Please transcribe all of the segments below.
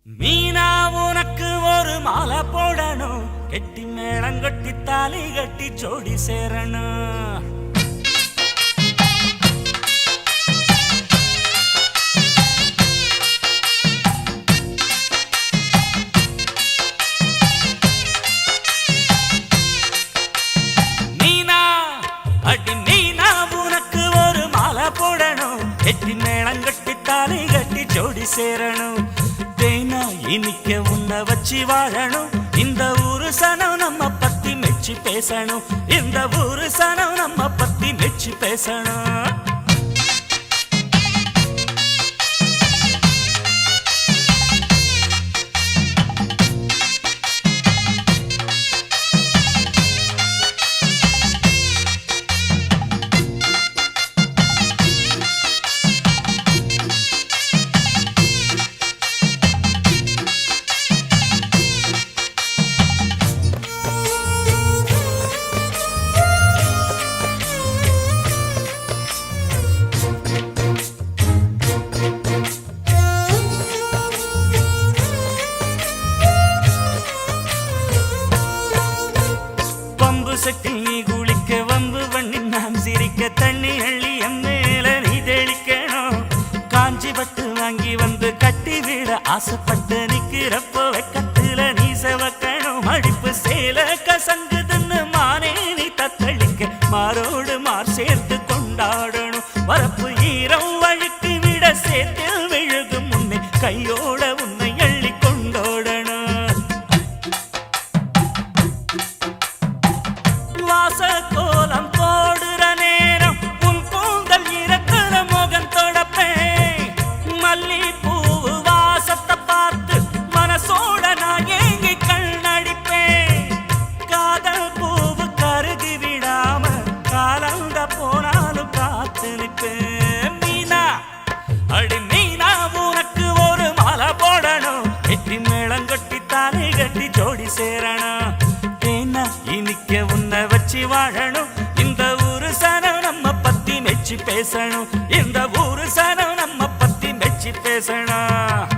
மீனா உனக்கு ஒரு மாலை போடணும், கெட்டி மேளம் கட்டி தாலி கட்டி ஜோடி சேரணும். மீனா அடி மீனா உனக்கு ஒரு மாலை போடணும், கெட்டி மேளம் கட்டி தாலி கட்டி ஜோடி சேரணும். தேனா இனிக்க உன்னை வச்சு வாழணும், இந்த ஊரு சனம் நம்ம பத்தி மெச்சி பேசணும், இந்த ஊரு சனம் நம்ம பத்தி மெச்சி பேசணும். செட்டில் நீ குளிக்க வம்பு பண்ணி நான் சிரிக்க, தண்ணி அள்ளி என் மேல நீ தெளிக்கணும். காஞ்சி பட்டு வாங்கி வந்து கட்டி விட ஆசைப்பட்டு நிக்கிறப்போ வெக்கத்துல நீ செவக்கணும். அடிப்பு சேல கசங்குதுன்னு மானே நீ தத்தளிக்க, மாரோடு மார் சேர்த்து கொண்டாடணும். வரப்பு ஈரம் வழுக்கு விட சேர்த்தில் விழுகும் முன்னே கையோட உன்னை அள்ளி கொண்டோடணும். வாச கோலம் போடுற நேரம் உன் கூந்தல் இறக்குற முகம் தொடப்பேன். மல்லி பூ வாசத்தை பார்த்து மனசோட நான் ஏங்கி கண் நடிப்பேன். காதல் பூவு கருதி விடாம காலந்த போனாலும் காத்து நிற்பேன். மீனா அடி மீனா உனக்கு ஒரு மாலை போடணும், கெட்டி மேளம் கட்டி தாலி கட்டி ஜோடி சேரணும். தேனா இனிக்க உன்னை வச்சு வாழணும், இந்த ஊரு சனம் நம்ம பத்தி மெச்சி பேசணும், இந்த ஊரு சனம் நம்ம பத்தி மெச்சி பேசணும்.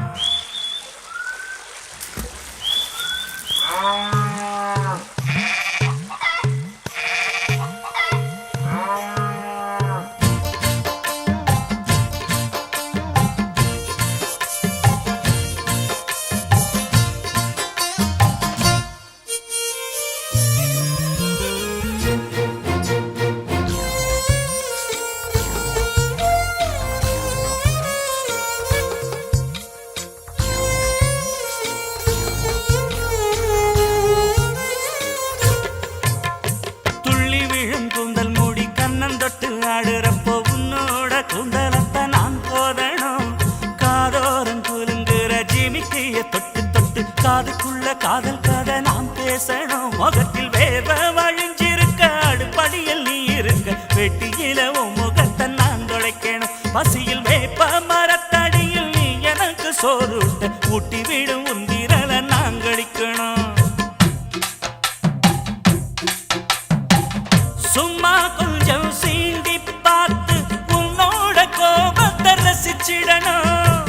ஆடுறப்போ உன்னோட கூந்தலத்தை நான் போதணும். காதோரம் குலுங்குற ஜிமிக்கிய தொட்டு தொட்டு காதுக்குள்ள காதல் கதை நாம் பேசணும். முகத்தில் வேர்வ வழிஞ்சிருக்க, அடுப்படியில் நீ இருக்க, வெட்டியில உன் முகத்தை நான் தொலைக்கணும். பசியில் வேப்ப மரத்தடியில் நீ எனக்கு சோறுட்ட, ஊட்டி விடும் உன் விரலை நான் கடிக்கணும். சும்மா கொஞ்சம் சீண்டி பார்த்து உன்னோட கோபத்தை ரசிச்சிடணும்.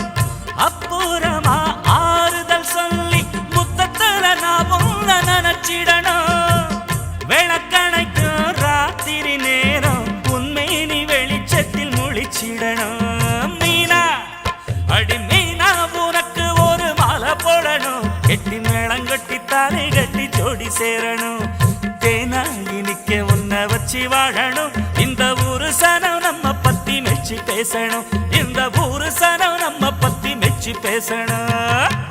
அப்புறமா ஆறுதல் சொல்லி முத்தத்துல நான் உன்னை நினைச்சிடணும். விளக்கணைக்கும் ராத்திரி நேரம் உண்மையினி வெளிச்சத்தில் முழிச்சிடணும். மீனா அடி மீனா உனக்கு ஒரு மாலை போடணும், கெட்டி மேளம் கட்டி தாலி கட்டி ஜோடி சேரணும். தேனா இனிக்க உன்னை வச்சு வாழணும், இந்த ஊரு சனம் நம்ம பத்தி மெச்சி பேசணும், இந்த ஊரு சனம் நம்ம பத்தி மெச்சி பேசணும்.